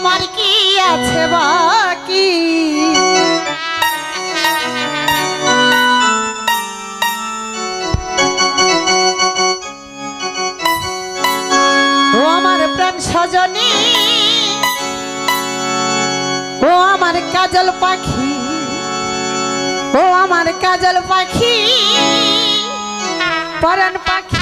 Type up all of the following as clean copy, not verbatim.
আমার কি আছে বাকি ও আমার প্রেম সজনী ও আমার কাজল পাখি ও আমার কাজল পাখি পরাণ পাখি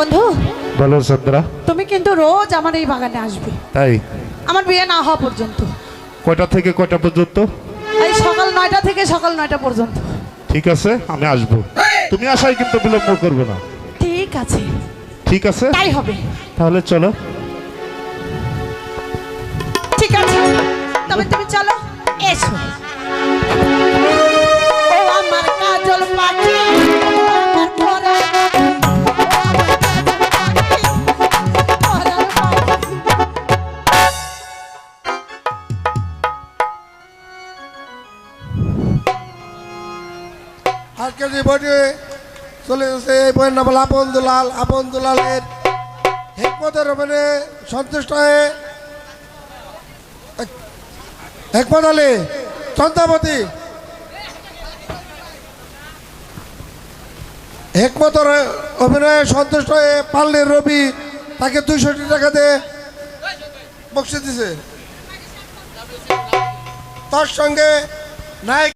বন্ধু বলো চন্দ্রা, তুমি কিন্তু রোজ আমার এই বাগানে আসবে। তাই? আমার বিয়ে না হওয়া পর্যন্ত। কয়টা থেকে কয়টা পর্যন্ত? এই সকাল 9টা থেকে সকাল 9টা পর্যন্ত। ঠিক আছে, আমি আসবো। তুমি আসাই কিন্তু বিলম্ব করবে না। ঠিক আছে, ঠিক আছে, তাই হবে। তাহলে চলো। ঠিক আছে, তবে তুমি চলো, এসো। ও আমার কাজল পাখি আমার পরাণ আজকে যে বইটি চলে যাচ্ছে এই বইয়ের নাম হল আপন দুলাল। আপন দুলালের হেকমতের রোমানে সন্তুষ্ট হয়ে হেকমত আলী চন্দ্রাবতী হেকমতের অভিনয়ে সন্তুষ্ট হয়ে পাল্লির রবি তাকে 200 টাকা দিয়ে বকশিশ দিছে। তার সঙ্গে নায়ক